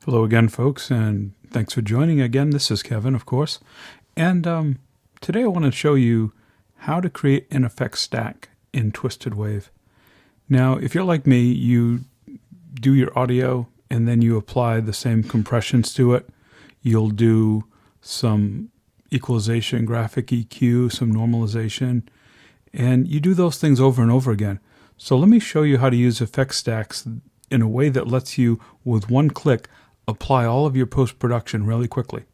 Hello again, folks, and thanks for joining again. This is Kevin, of course, and today I want to show you how to create an effect stack in Twisted Wave. Now, if you're like me, you do your audio and then you apply the same compressions to it. You'll do some equalization, graphic EQ, some normalization, and you do those things over and over again. So let me show you how to use effect stacks in a way that lets you, with one click, apply all of your post-production really quickly.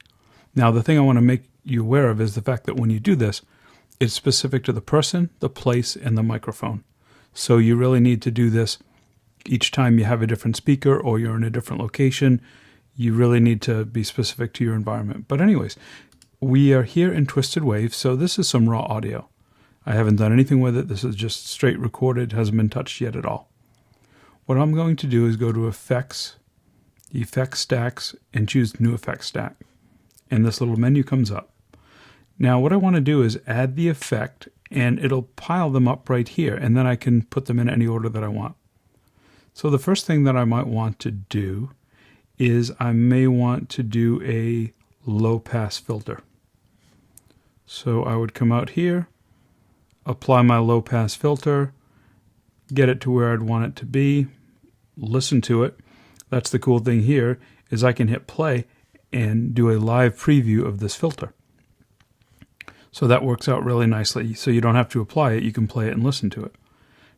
Now, the thing I want to make you aware of is the fact that when you do this, it's specific to the person, the place, and the microphone. So you really need to do this each time you have a different speaker or you're in a different location. You really need to be specific to your environment. But anyways, we are here in Twisted Wave, so this is some raw audio. I haven't done anything with it. This is just straight recorded, hasn't been touched yet at all. What I'm going to do is go to Effects, Effect Stacks, and choose New Effect Stack. And this little menu comes up. Now what I want to do is add the effect, and it'll pile them up right here, and then I can put them in any order that I want. So the first thing that I might want to do is I may want to do a low pass filter. So I would come out here, apply my low pass filter, get it to where I'd want it to be, listen to it. That's the cool thing here, is I can hit play and do a live preview of this filter. So that works out really nicely. So you don't have to apply it, you can play it and listen to it.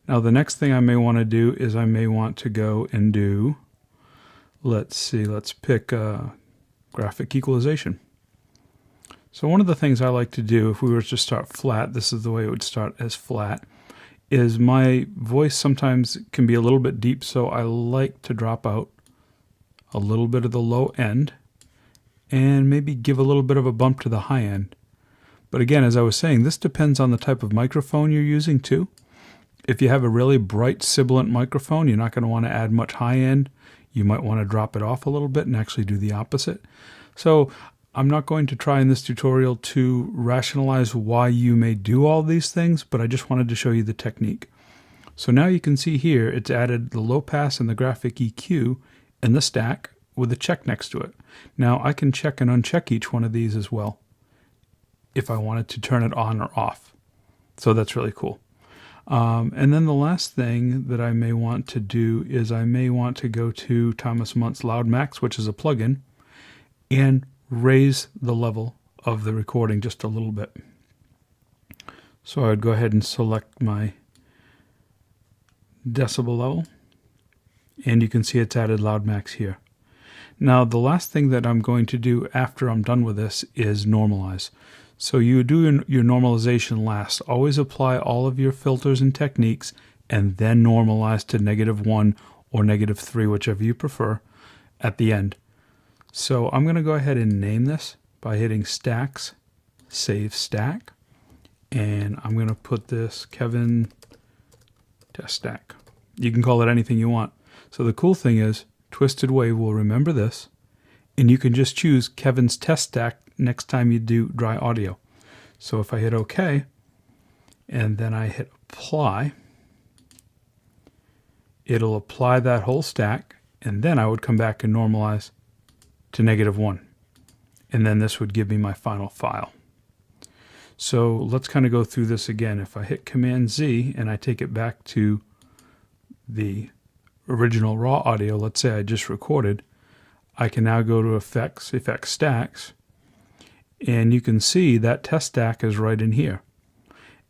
Now the next thing I may want to do is I may want to go and do, let's pick graphic equalization. So one of the things I like to do, if we were to start flat, this is the way it would start, as flat, is my voice sometimes can be a little bit deep, so I like to drop out a little bit of the low end and maybe give a little bit of a bump to the high end. But again, as I was saying, this depends on the type of microphone you're using too. If you have a really bright, sibilant microphone, you're not going to want to add much high end. You might want to drop it off a little bit and actually do the opposite. So I'm not going to try in this tutorial to rationalize why you may do all these things, but I just wanted to show you the technique. So now you can see here, it's added the low pass and the graphic EQ in the stack with a check next to it. Now I can check and uncheck each one of these as well if I wanted to turn it on or off. So that's really cool. And then the last thing that I may want to do is I may want to go to Thomas Muntz LoudMax, which is a plugin, and raise the level of the recording just a little bit. So I would go ahead and select my decibel level, and you can see it's added LoudMax here. Now the last thing that I'm going to do after I'm done with this is normalize. So you do your normalization last. Always apply all of your filters and techniques and then normalize to -1 or -3, whichever you prefer, at the end. So I'm going to go ahead and name this by hitting Stacks, Save Stack, and I'm going to put this Kevin Test Stack. You can call it anything you want. So the cool thing is Twisted Wave will remember this, and you can just choose Kevin's Test Stack next time you do dry audio. So if I hit OK, and then I hit Apply, it'll apply that whole stack, and then I would come back and normalize to -1. And then this would give me my final file. So let's kind of go through this again. If I hit Command Z and I take it back to the original raw audio, let's say I just recorded, I can now go to Effects, Effect Stacks, and you can see that test stack is right in here.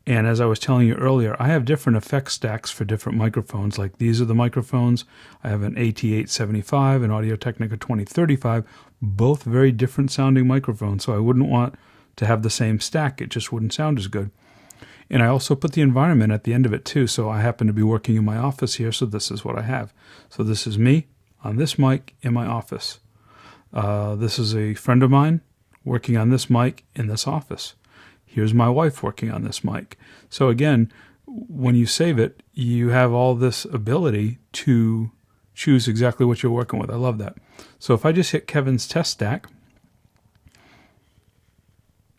And as I was telling you earlier, I have different effect stacks for different microphones. Like these are the microphones. I have an AT875 and Audio-Technica 2035, both very different sounding microphones. So I wouldn't want to have the same stack. It just wouldn't sound as good. And I also put the environment at the end of it too. So I happen to be working in my office here. So this is what I have. So this is me on this mic in my office. This is a friend of mine working on this mic in this office. Here's my wife working on this mic. So again, when you save it, you have all this ability to choose exactly what you're working with. I love that. So if I just hit Kevin's Test Stack,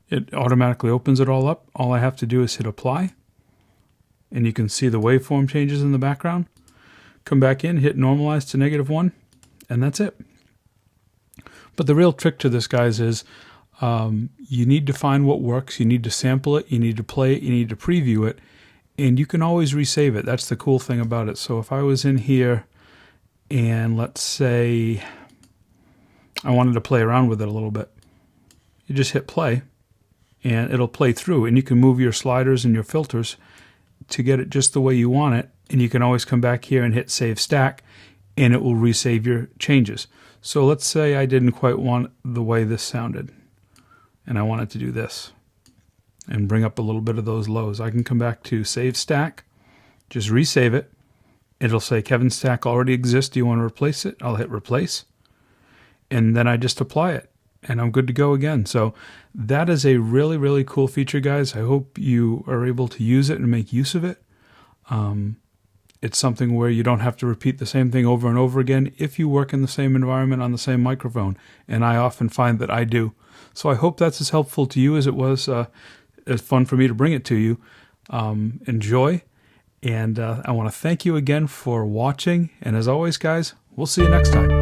it automatically opens it all up. All I have to do is hit Apply, and you can see the waveform changes in the background. Come back in, hit Normalize to -1, and that's it. But the real trick to this, guys, is you need to find what works. You need to sample it. You need to play it. You need to preview it. And you can always resave it. That's the cool thing about it. So if I was in here and let's say I wanted to play around with it a little bit, you just hit play and it'll play through. And you can move your sliders and your filters to get it just the way you want it. And you can always come back here and hit Save Stack and it will resave your changes. So let's say I didn't quite want the way this sounded and I wanted to do this and bring up a little bit of those lows. I can come back to Save Stack, just resave it. It'll say Kevin's stack already exists. Do you want to replace it? I'll hit replace. And then I just apply it and I'm good to go again. So that is a really, really cool feature, guys. I hope you are able to use it and make use of it. It's something where you don't have to repeat the same thing over and over again if you work in the same environment on the same microphone. And I often find that I do. So I hope that's as helpful to you as it was as fun for me to bring it to you. Enjoy. And I want to thank you again for watching. And as always, guys, we'll see you next time.